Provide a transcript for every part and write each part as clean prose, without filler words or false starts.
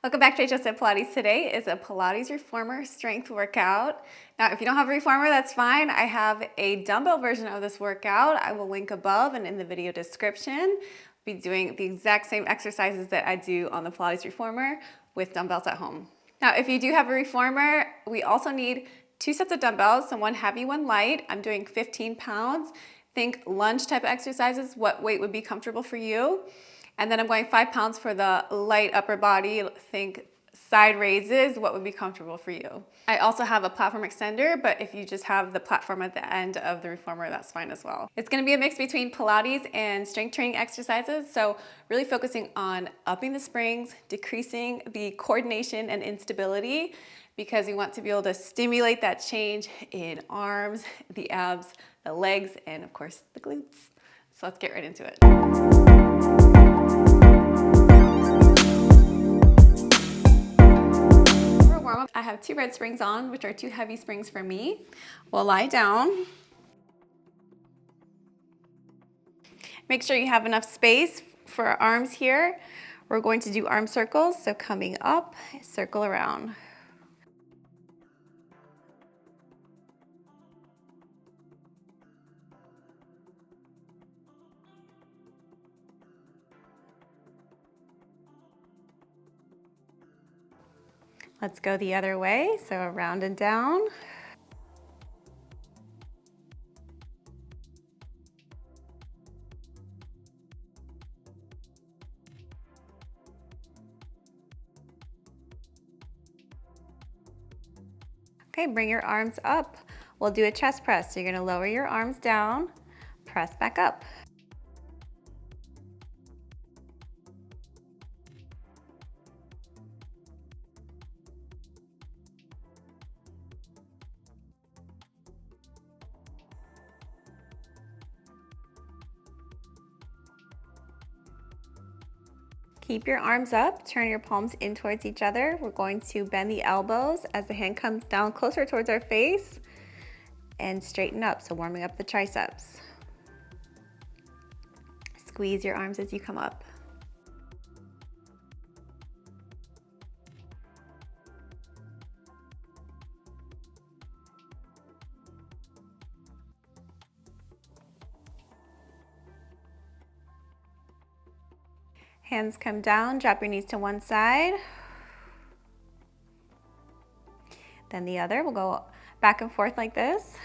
Welcome back to HSN Pilates. Today is a Pilates reformer strength workout. Now, if you don't have a reformer, that's fine. I have a dumbbell version of this workout. I will link above and in the video description. I'll be doing the exact same exercises that I do on the Pilates reformer with dumbbells at home. Now, if you do have a reformer, we also need 2 sets of dumbbells, so one heavy, one light. I'm doing 15 pounds. Think lunge type of exercises. What weight would be comfortable for you? And then I'm going 5 pounds for the light upper body. Think side raises, what would be comfortable for you. I also have a platform extender, but if you just have the platform at the end of the reformer, that's fine as well. It's gonna be a mix between Pilates and strength training exercises. So really focusing on upping the springs, decreasing the coordination and instability, because we want to be able to stimulate that change in arms, the abs, the legs, and of course the glutes. So let's get right into it. Warm-up, I have 2 red springs on, which are 2 heavy springs for me. We'll lie down. Make sure you have enough space for our arms here. We're going to do arm circles, so coming up, circle around. Let's go the other way, so around and down. Okay, bring your arms up. We'll do a chest press. So you're gonna lower your arms down, press back up. Keep your arms up, turn your palms in towards each other. We're going to bend the elbows as the hand comes down closer towards our face and straighten up, so warming up the triceps. Squeeze your arms as you come up. Hands come down, drop your knees to one side. Then the other, we'll go back and forth like this.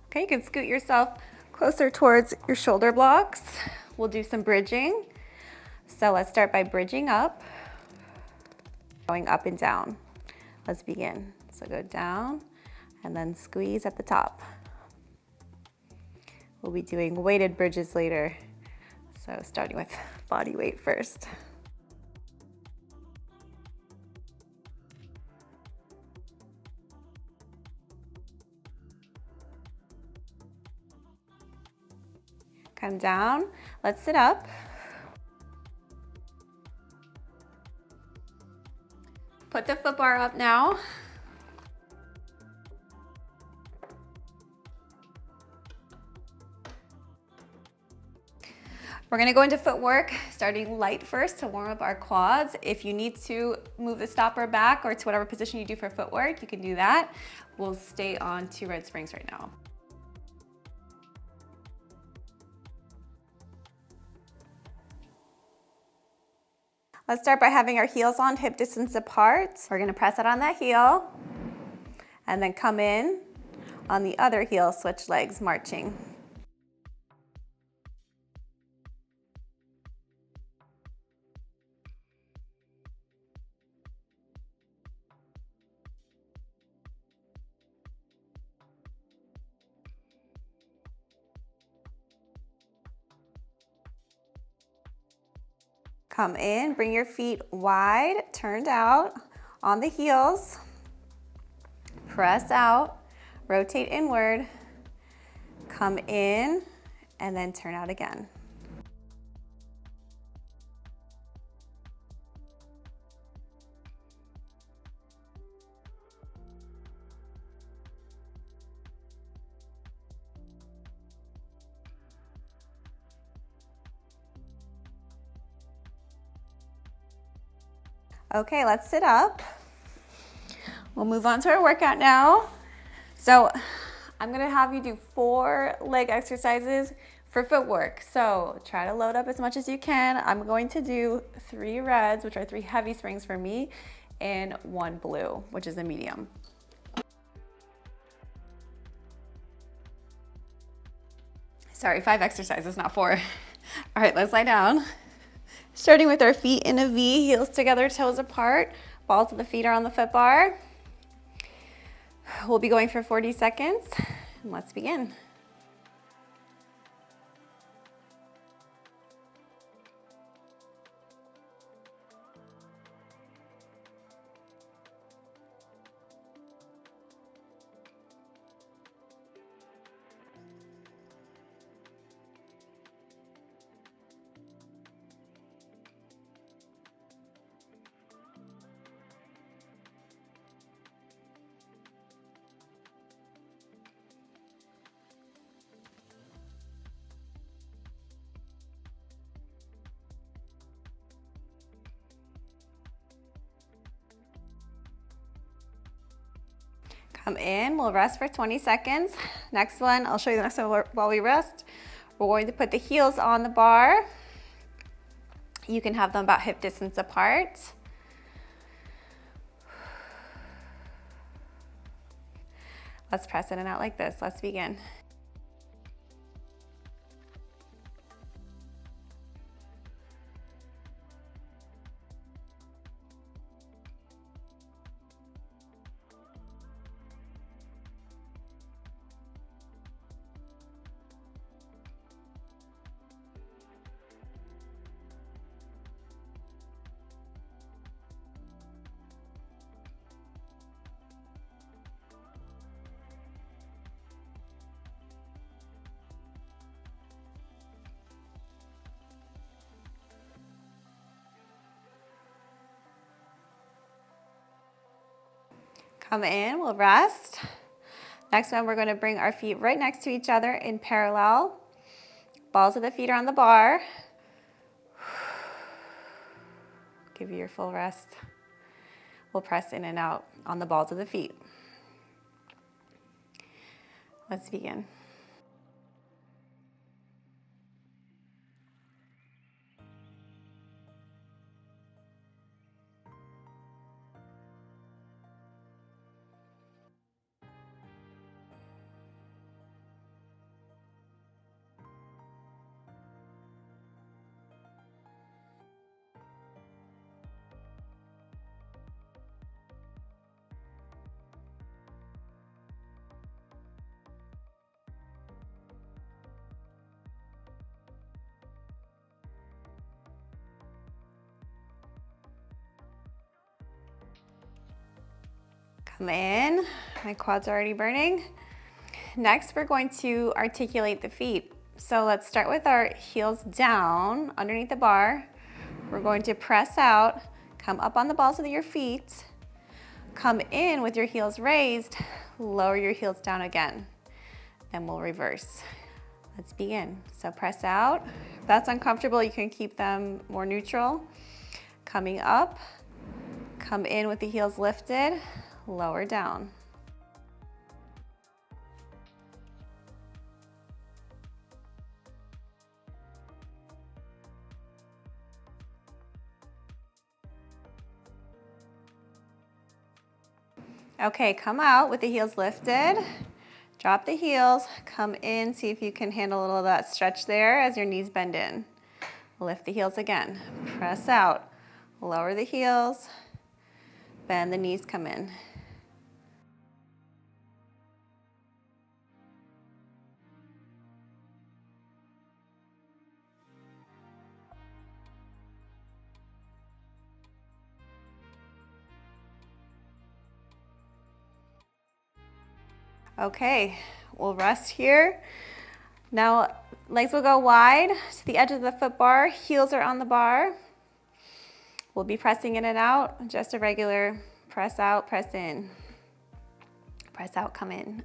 Okay, you can scoot yourself closer towards your shoulder blocks. We'll do some bridging. So let's start by bridging up, going up and down. Let's begin. So go down and then squeeze at the top. We'll be doing weighted bridges later. So starting with body weight first. Come down, let's sit up. Put the foot bar up now. We're gonna go into footwork, starting light first to warm up our quads. If you need to move the stopper back or to whatever position you do for footwork, you can do that. We'll stay on 2 red springs right now. Let's start by having our heels on hip distance apart. We're gonna press it on that heel and then come in on the other heel, switch legs, marching. Come in, bring your feet wide, turned out on the heels. Press out, rotate inward, come in, and then turn out again. Okay, let's sit up. We'll move on to our workout now. So I'm gonna have you do 4 leg exercises for footwork. So try to load up as much as you can. I'm going to do 3 reds, which are 3 heavy springs for me, and 1 blue, which is a medium. Sorry, 5 exercises, not 4. All right, let's lie down. Starting with our feet in a V, heels together, toes apart, balls of the feet are on the foot bar. We'll be going for 40 seconds, and let's begin. Come in, we'll rest for 20 seconds. Next one, I'll show you the next one while we rest. We're going to put the heels on the bar. You can have them about hip distance apart. Let's press in and out like this. Let's begin. Come in, we'll rest. Next one, we're going to bring our feet right next to each other in parallel. Balls of the feet are on the bar. Give you your full rest. We'll press in and out on the balls of the feet. Let's begin. Come in, my quads are already burning. Next, we're going to articulate the feet. So let's start with our heels down underneath the bar. We're going to press out, come up on the balls of your feet, come in with your heels raised, lower your heels down again. Then we'll reverse. Let's begin. So press out. If that's uncomfortable, you can keep them more neutral. Coming up, come in with the heels lifted, lower down. Okay, come out with the heels lifted. Drop the heels, come in, see if you can handle a little of that stretch there as your knees bend in. Lift the heels again, press out, lower the heels, bend the knees, come in. Okay, we'll rest here. Now, legs will go wide to the edge of the foot bar. Heels are on the bar. We'll be pressing in and out, just a regular press out, press in. Press out, come in.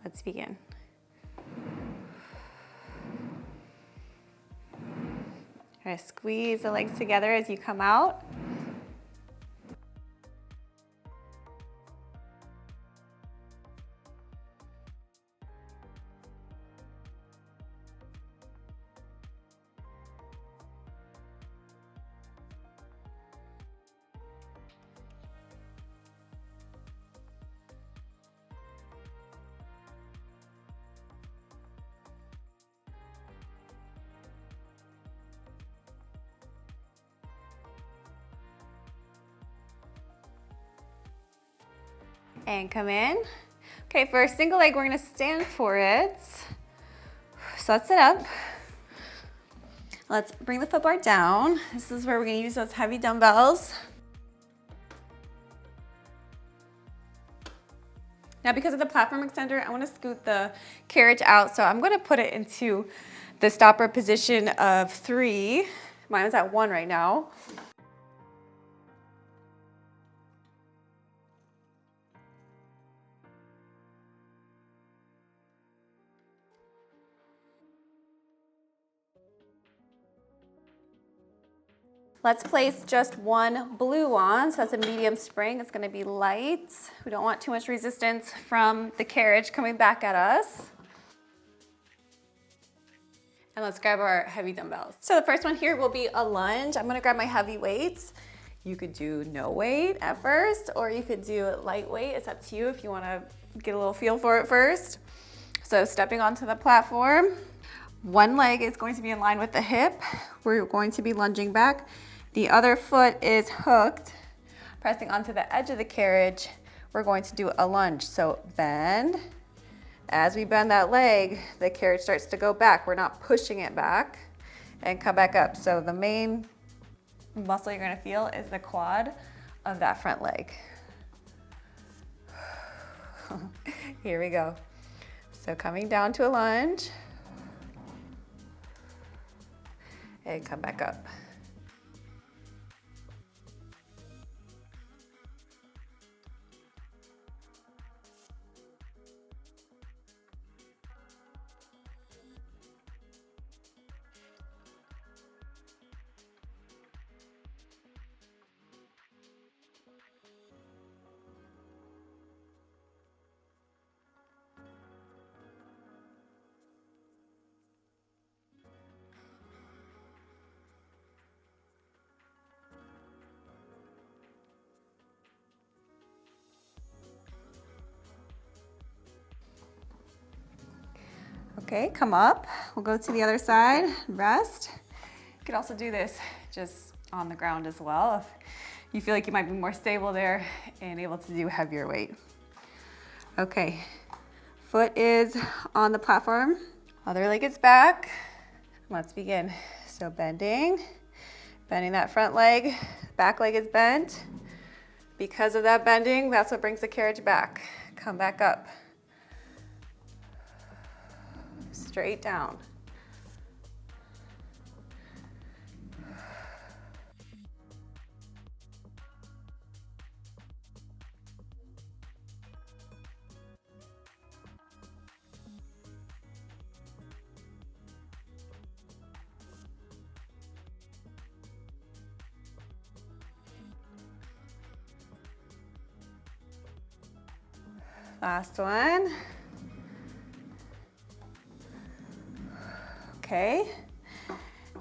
Let's begin. Try to squeeze the legs together as you come out. And come in. Okay, for a single leg, we're gonna stand for it. So let's sit up. Let's bring the footbar down. This is where we're gonna use those heavy dumbbells. Now, because of the platform extender, I wanna scoot the carriage out, so I'm gonna put it into the stopper position of 3. Mine is at 1 right now. Let's place just 1 blue on, so that's a medium spring. It's gonna be light. We don't want too much resistance from the carriage coming back at us. And let's grab our heavy dumbbells. So the first one here will be a lunge. I'm gonna grab my heavy weights. You could do no weight at first, or you could do lightweight. It's up to you if you wanna get a little feel for it first. So stepping onto the platform, one leg is going to be in line with the hip. We're going to be lunging back. The other foot is hooked, pressing onto the edge of the carriage. We're going to do a lunge. So bend. As we bend that leg, the carriage starts to go back. We're not pushing it back, and come back up. So the main muscle you're gonna feel is the quad of that front leg. Here we go. So coming down to a lunge, and come back up. Okay, come up. We'll go to the other side, rest. You could also do this just on the ground as well if you feel like you might be more stable there and able to do heavier weight. Okay, foot is on the platform. Other leg is back. Let's begin. So bending that front leg, back leg is bent. Because of that bending, that's what brings the carriage back. Come back up. Straight down. Last one. Okay,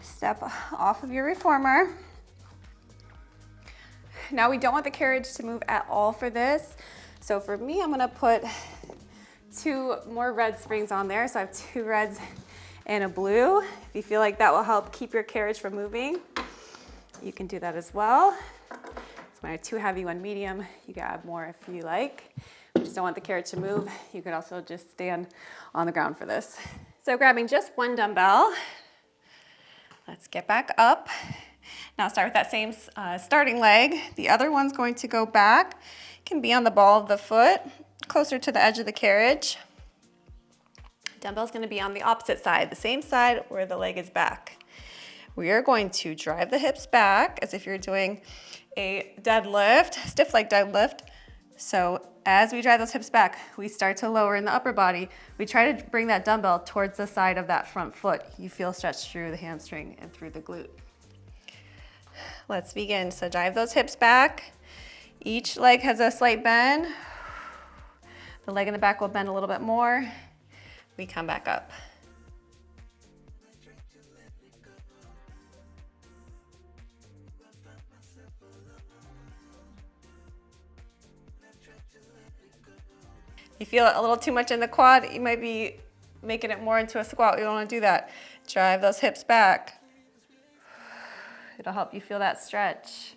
step off of your reformer. Now we don't want the carriage to move at all for this. So for me, I'm gonna put 2 more red springs on there. So I have 2 reds and a blue. If you feel like that will help keep your carriage from moving, you can do that as well. So when I have 2 heavy, 1 medium, you can add more if you like. We just don't want the carriage to move. You could also just stand on the ground for this. So grabbing just 1 dumbbell, let's get back up. Now start with that same starting leg. The other one's going to go back. It can be on the ball of the foot, closer to the edge of the carriage. Dumbbell's gonna be on the opposite side, the same side where the leg is back. We are going to drive the hips back as if you're doing a deadlift, stiff leg deadlift. So as we drive those hips back, we start to lower in the upper body. We try to bring that dumbbell towards the side of that front foot. You feel stretch through the hamstring and through the glute. Let's begin. So drive those hips back. Each leg has a slight bend. The leg in the back will bend a little bit more. We come back up. You feel a little too much in the quad, you might be making it more into a squat. You don't want to do that. Drive those hips back. It'll help you feel that stretch.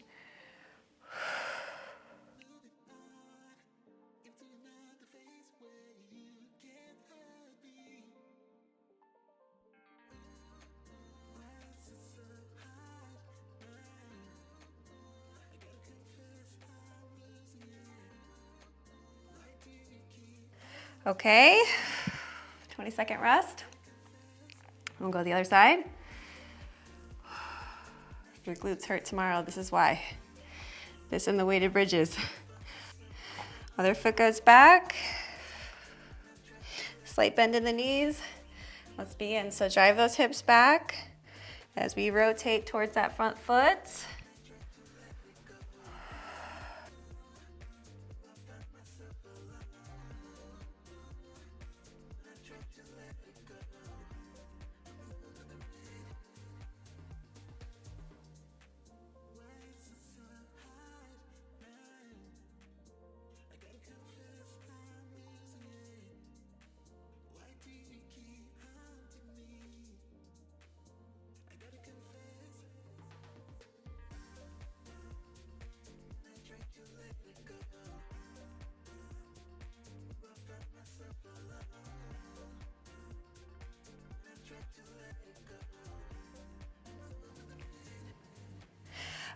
Okay, 20-second rest. We'll go the other side. If your glutes hurt tomorrow, this is why. This and the weighted bridges. Other foot goes back. Slight bend in the knees. Let's begin. So drive those hips back as we rotate towards that front foot.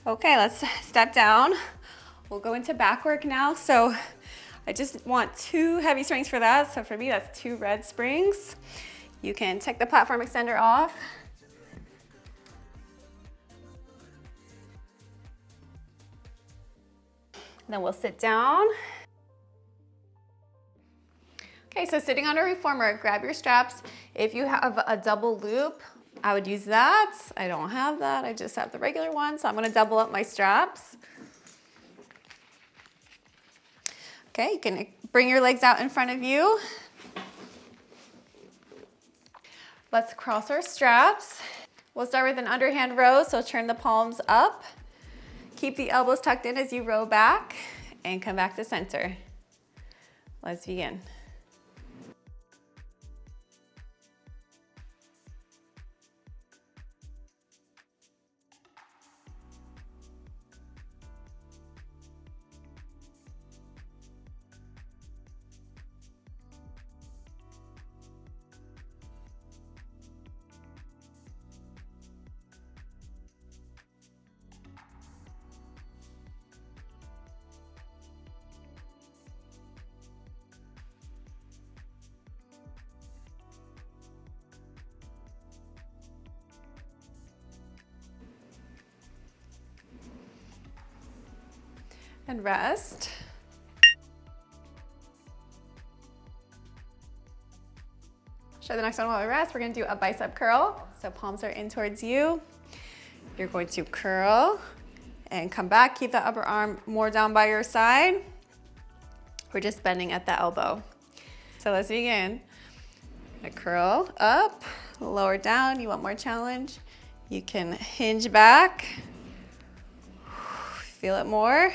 Okay, let's step down. We'll go into back work now. So I just want 2 heavy springs for that. So for me, that's 2 red springs. You can take the platform extender off. Then we'll sit down. Okay, so sitting on a reformer, grab your straps. If you have a double loop, I would use that. I don't have that, I just have the regular one, so I'm gonna double up my straps. Okay, you can bring your legs out in front of you. Let's cross our straps. We'll start with an underhand row, so turn the palms up. Keep the elbows tucked in as you row back and come back to center. Let's begin. And rest. Show the next one while we rest. We're gonna do a bicep curl. So palms are in towards you. You're going to curl and come back. Keep the upper arm more down by your side. We're just bending at the elbow. So let's begin. A curl up, lower down. You want more challenge? You can hinge back. Feel it more.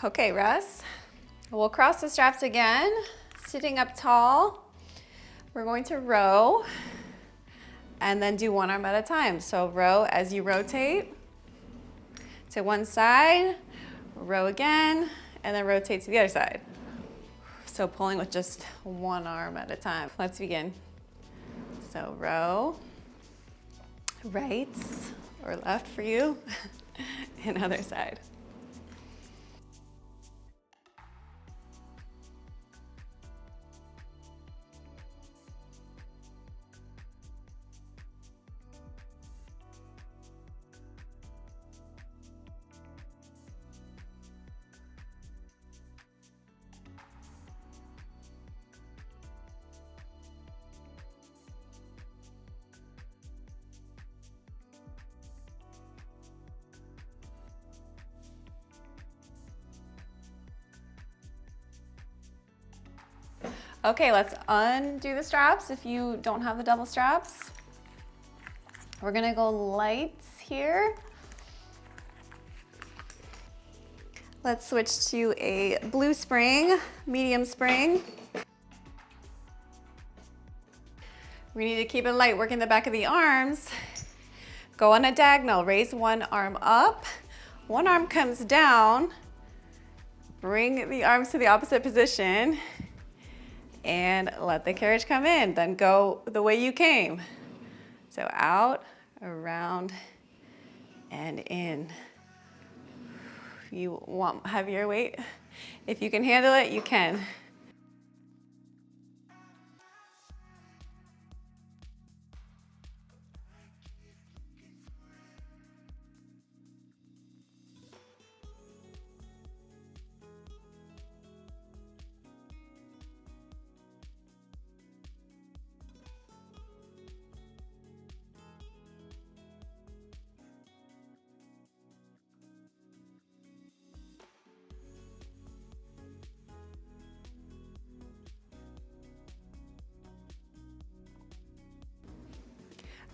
Okay, rest. We'll cross the straps again, sitting up tall. We're going to row and then do one arm at a time. So row as you rotate to one side, row again, and then rotate to the other side. So pulling with just one arm at a time. Let's begin. So row Right or left for you, and other side. Okay, let's undo the straps if you don't have the double straps. We're gonna go lights here. Let's switch to a blue spring, medium spring. We need to keep it light, working the back of the arms. Go on a diagonal, raise one arm up, one arm comes down, bring the arms to the opposite position, and let the carriage come in. Then go the way you came. So out, around, and in. You want heavier weight? If you can handle it, you can.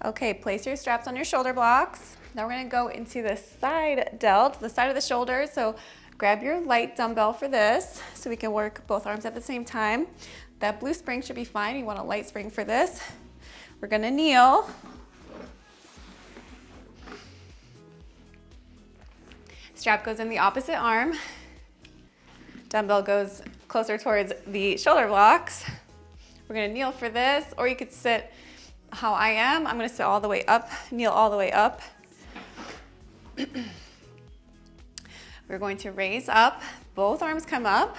Okay, place your straps on your shoulder blocks. Now we're gonna go into the side delt, the side of the shoulder. So grab your light dumbbell for this so we can work both arms at the same time. That blue spring should be fine. You want a light spring for this. We're gonna kneel. Strap goes in the opposite arm. Dumbbell goes closer towards the shoulder blocks. We're gonna kneel for this, or you could sit how I am. I'm gonna sit all the way up, kneel all the way up. We're going to raise up, both arms come up,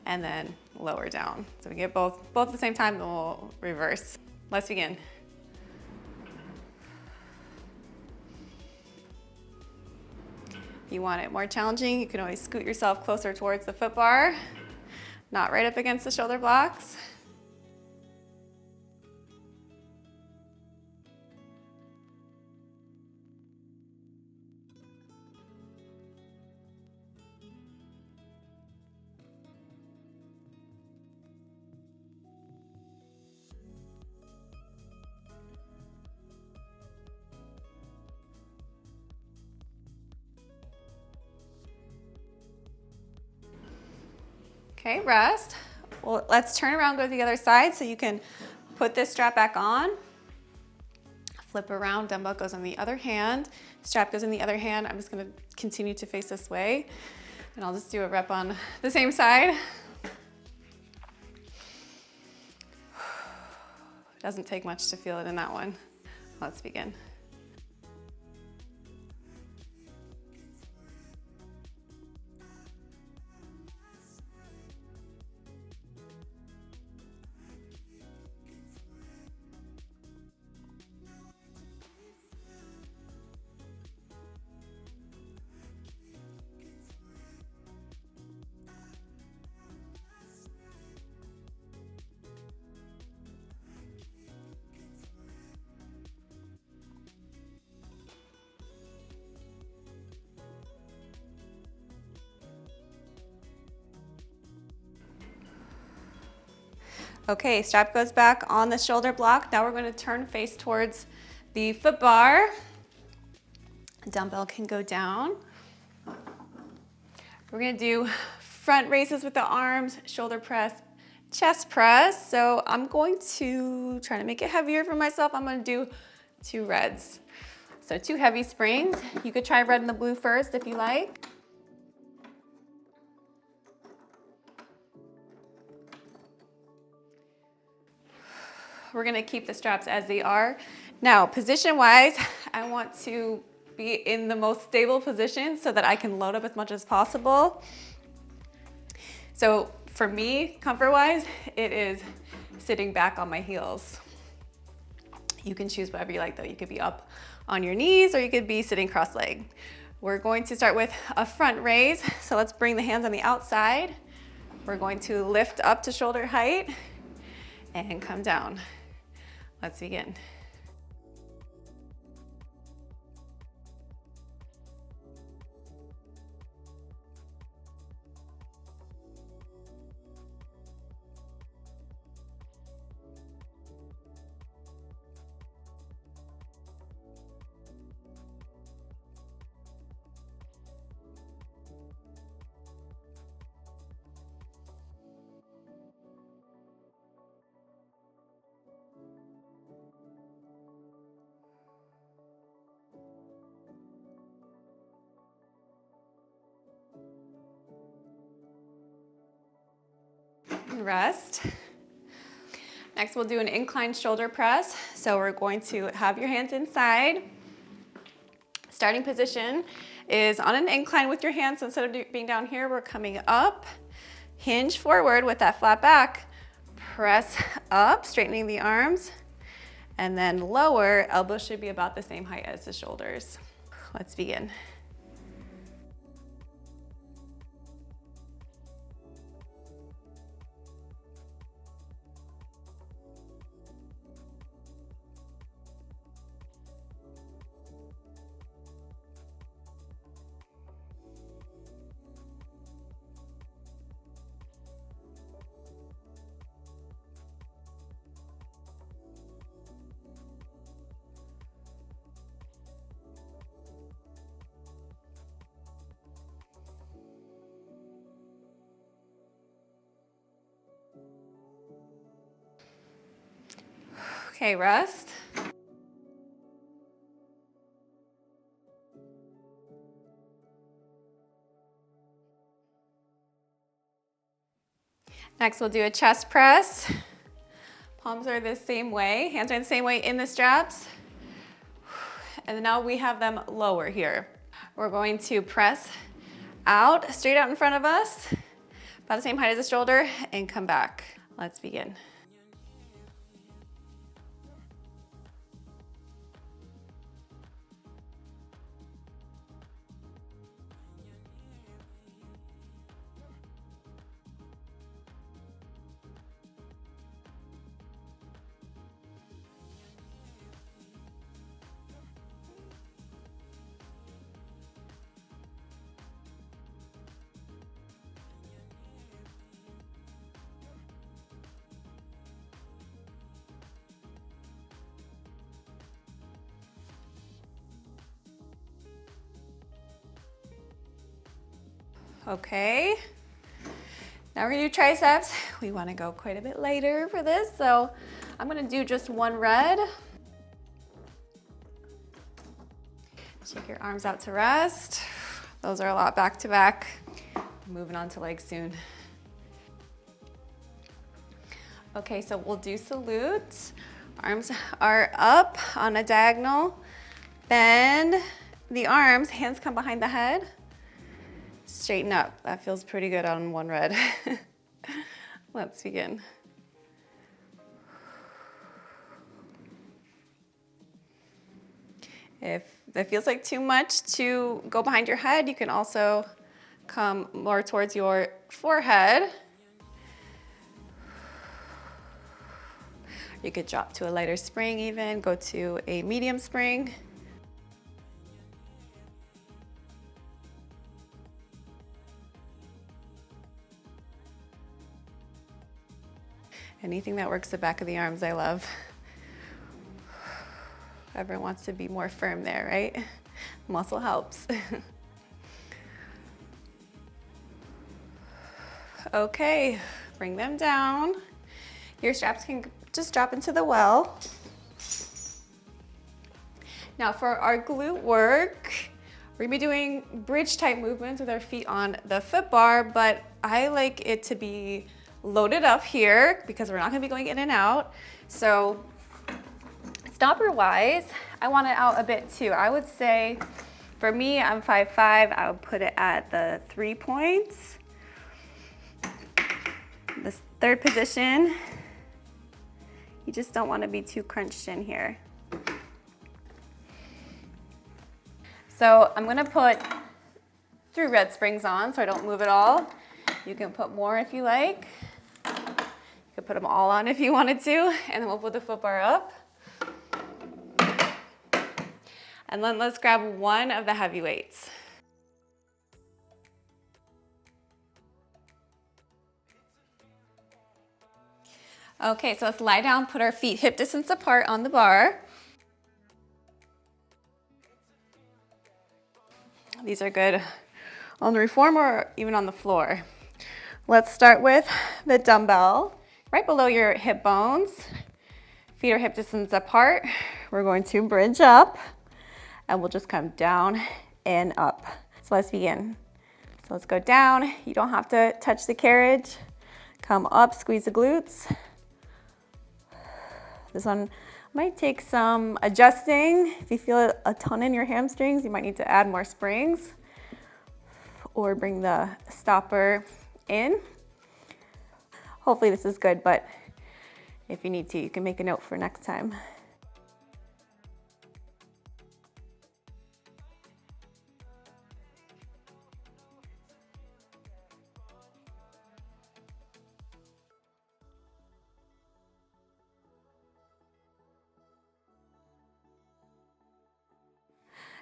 and then lower down. So we get both at the same time, then we'll reverse. Let's begin. If you want it more challenging, you can always scoot yourself closer towards the foot bar, not right up against the shoulder blocks. Okay, rest. Well, let's turn around, go to the other side so you can put this strap back on. Flip around, dumbbell goes on the other hand, strap goes in the other hand. I'm just gonna continue to face this way, and I'll just do a rep on the same side. Doesn't take much to feel it in that one. Let's begin. Okay, strap goes back on the shoulder block. Now we're going to turn face towards the foot bar. Dumbbell can go down. We're going to do front raises with the arms, shoulder press, chest press. So I'm going to try to make it heavier for myself. I'm going to do 2 reds. So 2 heavy springs. You could try red and the blue first if you like. We're gonna keep the straps as they are. Now, position-wise, I want to be in the most stable position so that I can load up as much as possible. So for me, comfort-wise, it is sitting back on my heels. You can choose whatever you like though. You could be up on your knees or you could be sitting cross-legged. We're going to start with a front raise. So let's bring the hands on the outside. We're going to lift up to shoulder height and come down. Let's begin. Rest. Next, we'll do an inclined shoulder press. So we're going to have your hands inside. Starting position is on an incline with your hands. So instead of being down here, we're coming up. Hinge forward with that flat back. Press up, straightening the arms. And then lower, elbows should be about the same height as the shoulders. Let's begin. Okay, rest. Next, we'll do a chest press. Palms are the same way, hands are the same way in the straps. And now we have them lower here. We're going to press out, straight out in front of us, about the same height as the shoulder, and come back. Let's begin. Okay, now we're gonna do triceps. We wanna go quite a bit lighter for this, so I'm gonna do just one red. Take your arms out to rest. Those are a lot back to back. Moving on to legs soon. Okay, so we'll do salute. Arms are up on a diagonal. Bend the arms, hands come behind the head. Straighten up. That feels pretty good on one red. Let's begin. If that feels like too much to go behind your head, you can also come more towards your forehead. You could drop to a lighter spring even, go to a medium spring. Anything that works the back of the arms, I love. Everyone wants to be more firm there, right? Muscle helps. Okay, bring them down. Your straps can just drop into the well. Now for our glute work, we're gonna be doing bridge type movements with our feet on the foot bar, but I like it to be loaded up here because we're not gonna be going in and out. So Stopper wise, I want it out a bit too. I would say, for me, I'm 5'5", I would put it at the 3 points. This third position, you just don't want to be too crunched in here. So I'm gonna put 3 red springs on so I don't move it all. You can put more if you like. You could put them all on if you wanted to, and then we'll put the foot bar up. And then let's grab one of the heavy weights. Okay, so let's lie down, put our feet hip distance apart on the bar. These are good on the reformer or even on the floor. Let's start with the dumbbell right below your hip bones. Feet are hip distance apart. We're going to bridge up and we'll just come down and up. So let's begin. So let's go down. You don't have to touch the carriage. Come up, squeeze the glutes. This one might take some adjusting. If you feel a ton in your hamstrings, you might need to add more springs or bring the stopper in. Hopefully this is good, but if you need to, you can make a note for next time.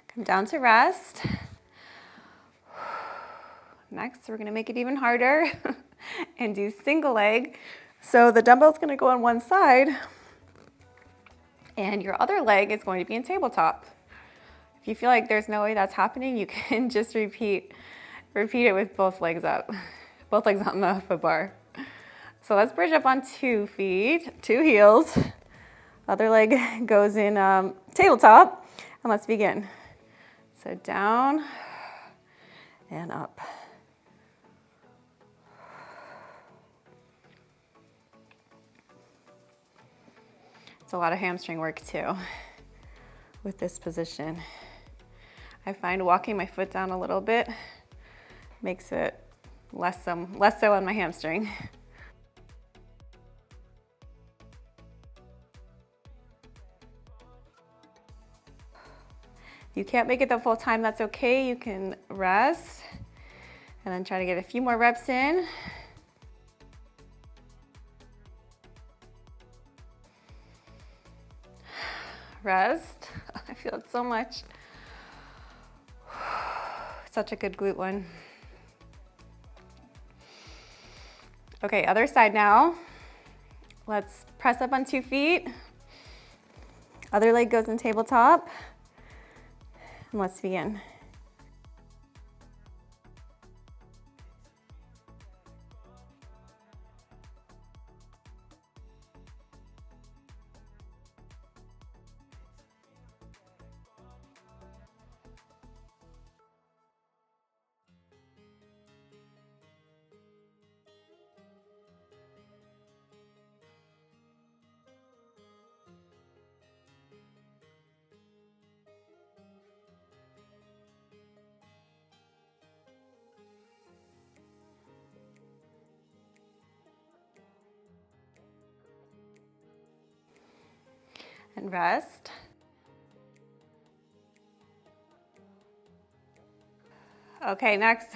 Come down to rest. Next, we're gonna make it even harder and do single leg. So the dumbbell's gonna go on one side and your other leg is going to be in tabletop. If you feel like there's no way that's happening, you can just repeat it with both legs up, both legs on the foot bar. So let's bridge up on 2 feet, 2 heels. Other leg goes in tabletop, and let's begin. So down and up. It's a lot of hamstring work too with this position. I find walking my foot down a little bit makes it less so on my hamstring. If you can't make it the full time, that's okay. You can rest and then try to get a few more reps in. Rest. I feel it so much. Such a good glute one. Okay, other side now. Let's press up on 2 feet. Other leg goes in tabletop. And let's begin. And rest. Okay, next,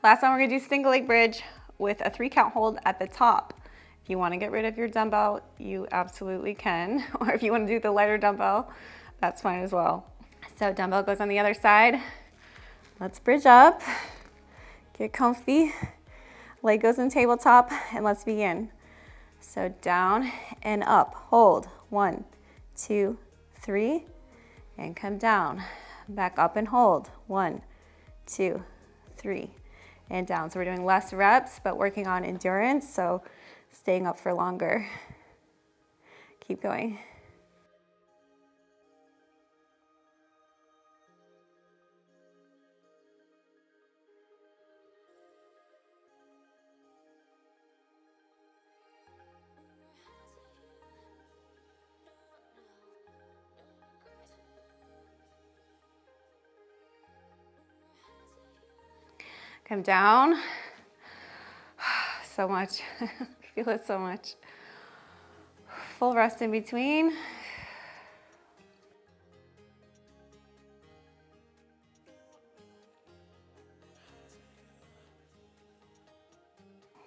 last one we're gonna do single leg bridge with a 3 count hold at the top. If you wanna get rid of your dumbbell, you absolutely can. Or if you wanna do the lighter dumbbell, that's fine as well. So dumbbell goes on the other side. Let's bridge up, get comfy. Leg goes in tabletop, and let's begin. So down and up, hold, 1, 2, 3, and come down. Back up and hold, 1, 2, 3, and down. So we're doing less reps, but working on endurance, so staying up for longer. Keep going. Come down. So much. Feel it so much. Full rest in between.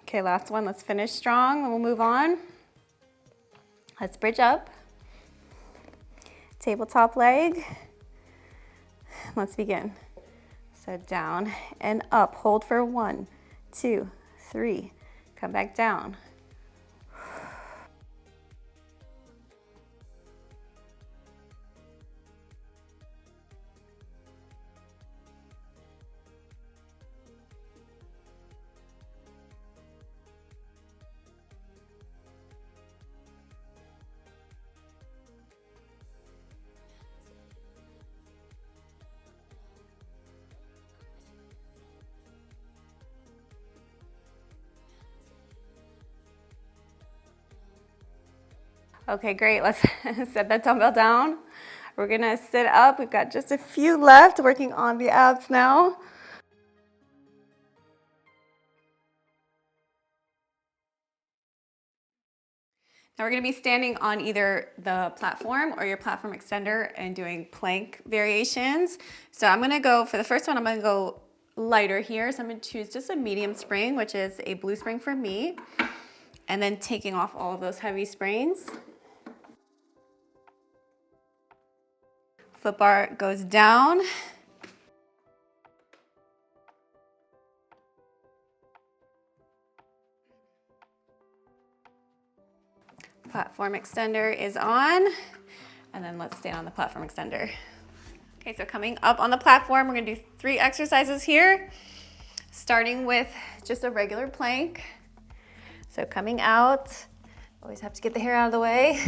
Okay, last one. Let's finish strong, then we'll move on. Let's bridge up. Tabletop leg. Let's begin. So down and up. Hold for 1, 2, 3. Come back down. Okay, great. Let's set that dumbbell down. We're gonna sit up. We've got just a few left, working on the abs now. Now we're gonna be standing on either the platform or your platform extender and doing plank variations. So I'm gonna go, for the first one, I'm gonna go lighter here. So I'm gonna choose just a medium spring, which is a blue spring for me. And then taking off all of those heavy springs. Foot bar goes down. Platform extender is on. And then let's stay on the platform extender. Okay, so coming up on the platform, we're gonna do 3 exercises here, starting with just a regular plank. So coming out, always have to get the hair out of the way.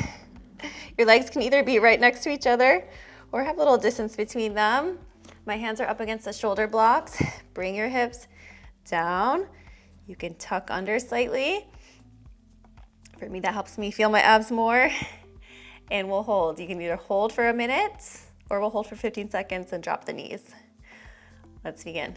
Your legs can either be right next to each other or have a little distance between them. My hands are up against the shoulder blocks. Bring your hips down. You can tuck under slightly. For me, that helps me feel my abs more. And we'll hold. You can either hold for a minute or we'll hold for 15 seconds and drop the knees. Let's begin.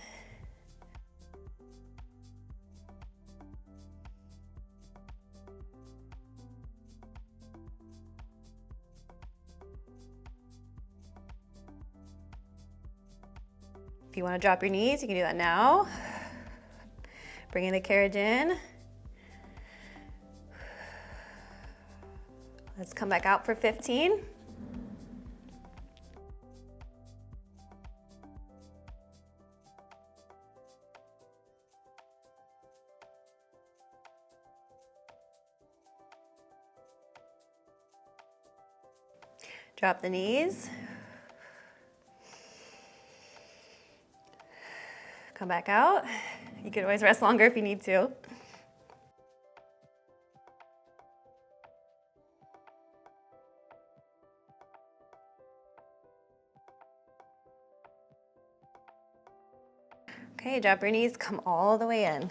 If you want to drop your knees, you can do that now. Bringing the carriage in. Let's come back out for 15. Drop the knees. Come back out. You can always rest longer if you need to. Okay, drop your knees, come all the way in.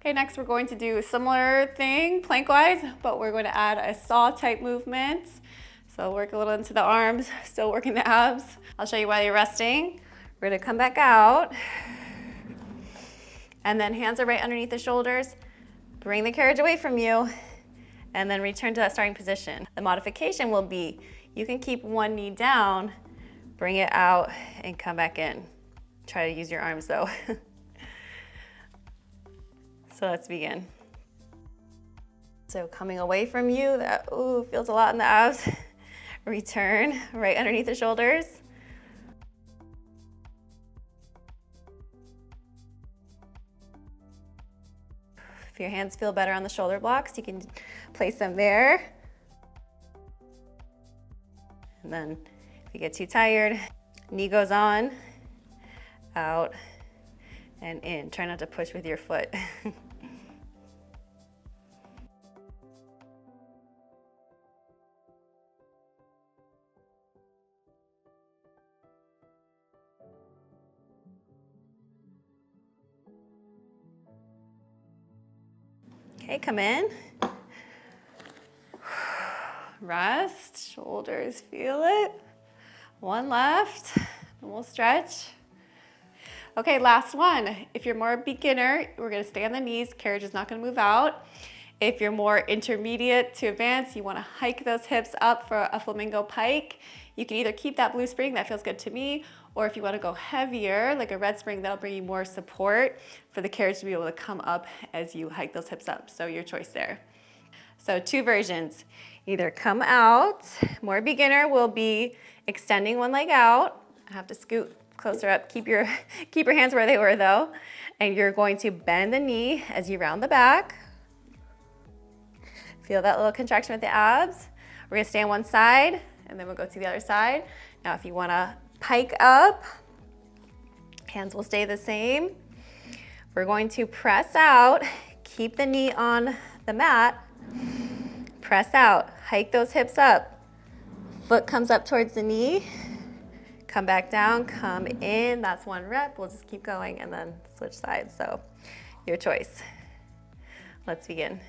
Okay, next we're going to do a similar thing, plank-wise, but we're going to add a saw type movement. So work a little into the arms, still working the abs. I'll show you while you're resting. We're gonna come back out. And then hands are right underneath the shoulders. Bring the carriage away from you. And then return to that starting position. The modification will be, you can keep one knee down, bring it out, and come back in. Try to use your arms though. So let's begin. So coming away from you, that feels a lot in the abs. Return right underneath the shoulders. If your hands feel better on the shoulder blocks, you can place them there. And then if you get too tired, knee goes on, out, and in. Try not to push with your foot. Okay, come in. Rest, shoulders, feel it. One left, and we'll stretch. Okay, last one. If you're more beginner, we're gonna stay on the knees. Carriage is not gonna move out. If you're more intermediate to advanced, you wanna hike those hips up for a flamingo pike. You can either keep that blue spring, that feels good to me, or if you wanna go heavier, like a red spring, that'll bring you more support for the carriage to be able to come up as you hike those hips up. So your choice there. So two versions, either come out, more beginner will be extending one leg out. I have to scoot closer up, keep your hands where they were though. And you're going to bend the knee as you round the back. Feel that little contraction with the abs. We're gonna stay on one side and then we'll go to the other side. Now if you wanna pike up, hands will stay the same. We're going to press out, keep the knee on the mat, press out, hike those hips up. Foot comes up towards the knee, come back down, come in, that's one rep. We'll just keep going and then switch sides. So your choice. Let's begin.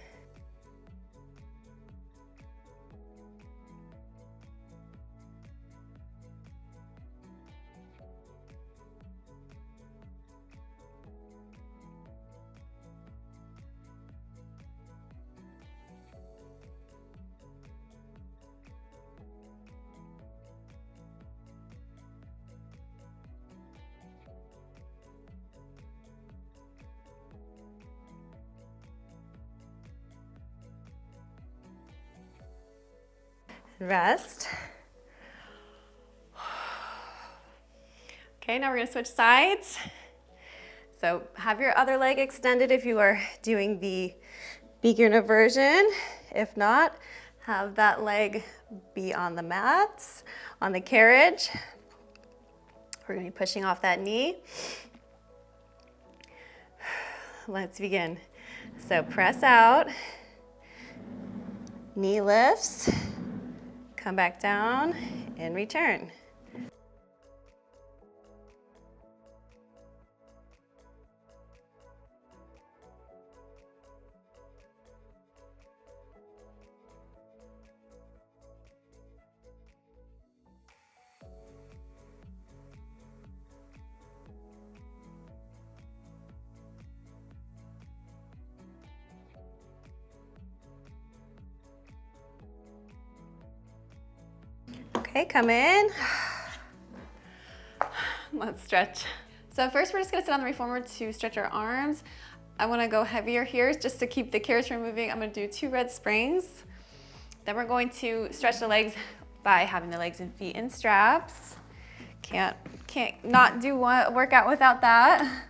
Rest. Okay, now we're gonna switch sides. So have your other leg extended if you are doing the beginner version. If not, have that leg be on the mats, on the carriage. We're gonna be pushing off that knee. Let's begin. So press out, knee lifts, come back down and return. Okay, come in. Let's stretch. So first we're just gonna sit on the reformer to stretch our arms. I wanna go heavier here just to keep the carriage from moving. I'm gonna do 2 red springs. Then we're going to stretch the legs by having the legs and feet in straps. Can't not do one workout without that.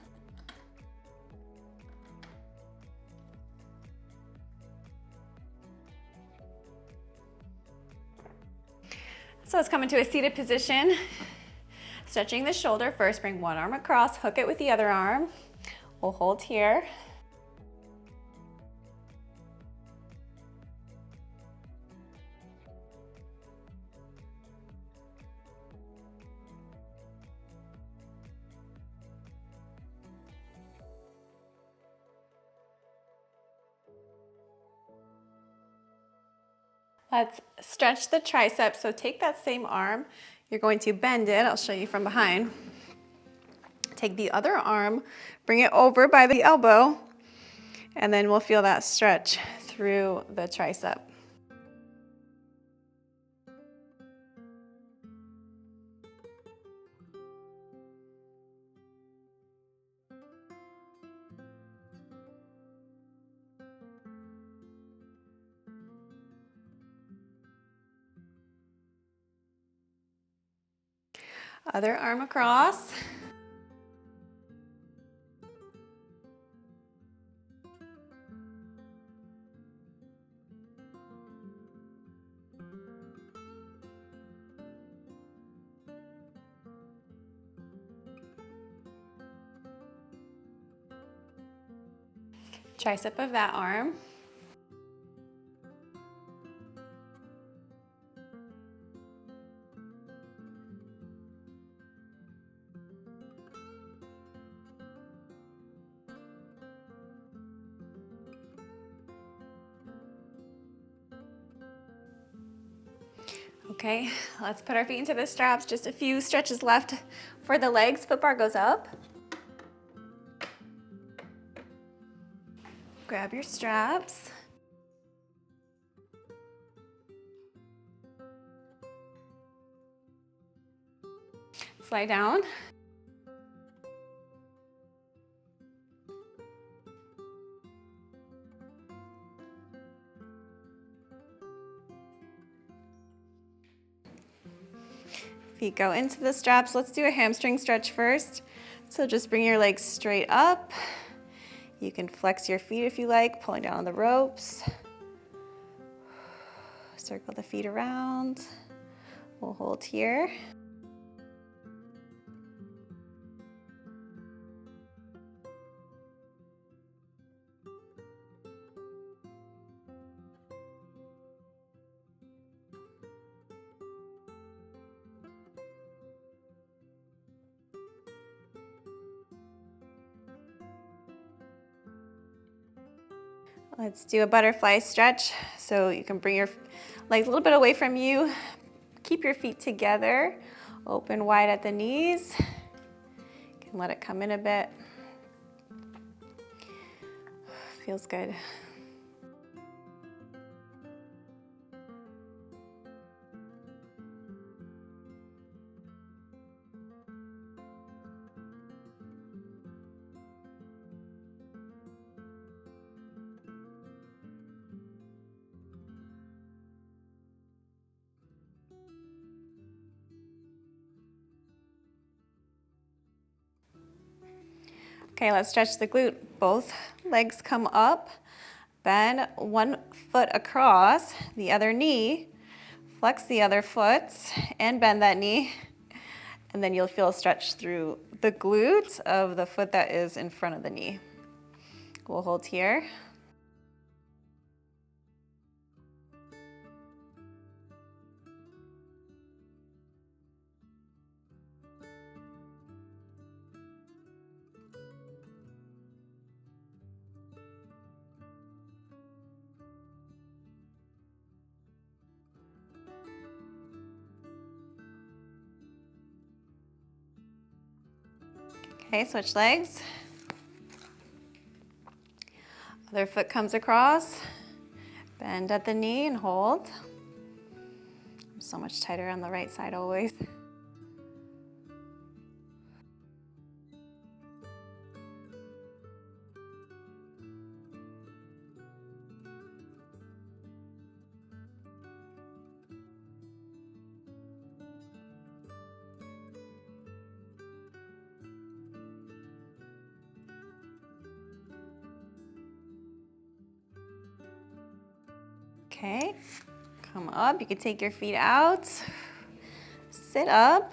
So let's come into a seated position. Stretching the shoulder first, bring one arm across, hook it with the other arm. We'll hold here. Let's stretch the triceps. So take that same arm, you're going to bend it. I'll show you from behind. Take the other arm, bring it over by the elbow, and then we'll feel that stretch through the tricep. Other arm across. Tricep of that arm. Okay, let's put our feet into the straps. Just a few stretches left for the legs. Foot bar goes up. Grab your straps. Slide down. Feet go into the straps. Let's do a hamstring stretch first. So just bring your legs straight up. You can flex your feet if you like, pulling down on the ropes. Circle the feet around. We'll hold here. Let's do a butterfly stretch. So you can bring your legs a little bit away from you. Keep your feet together. Open wide at the knees. You can let it come in a bit. Feels good. Okay, let's stretch the glute. Both legs come up. Bend one foot across the other knee. Flex the other foot and bend that knee. And then you'll feel a stretch through the glute of the foot that is in front of the knee. We'll hold here. Okay, switch legs. Other foot comes across. Bend at the knee and hold. So much tighter on the right side always. Okay, come up. You can take your feet out. Sit up.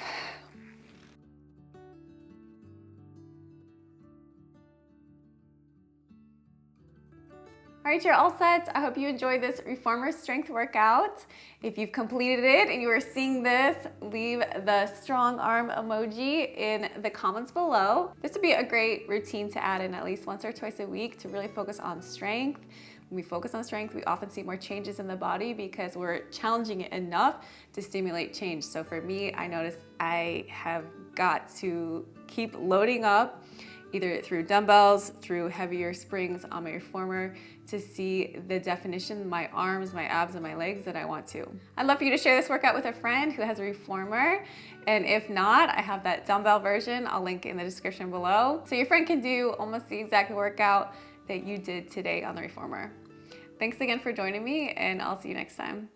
All right, you're all set. I hope you enjoyed this reformer strength workout. If you've completed it and you are seeing this, leave the strong arm emoji in the comments below. This would be a great routine to add in at least once or twice a week to really focus on strength. When we focus on strength, we often see more changes in the body because we're challenging it enough to stimulate change. So for me, I noticed I have got to keep loading up either through dumbbells, through heavier springs on my reformer to see the definition, my arms, my abs, and my legs that I want to. I'd love for you to share this workout with a friend who has a reformer. And if not, I have that dumbbell version. I'll link in the description below. So your friend can do almost the exact workout that you did today on the reformer. Thanks again for joining me, and I'll see you next time.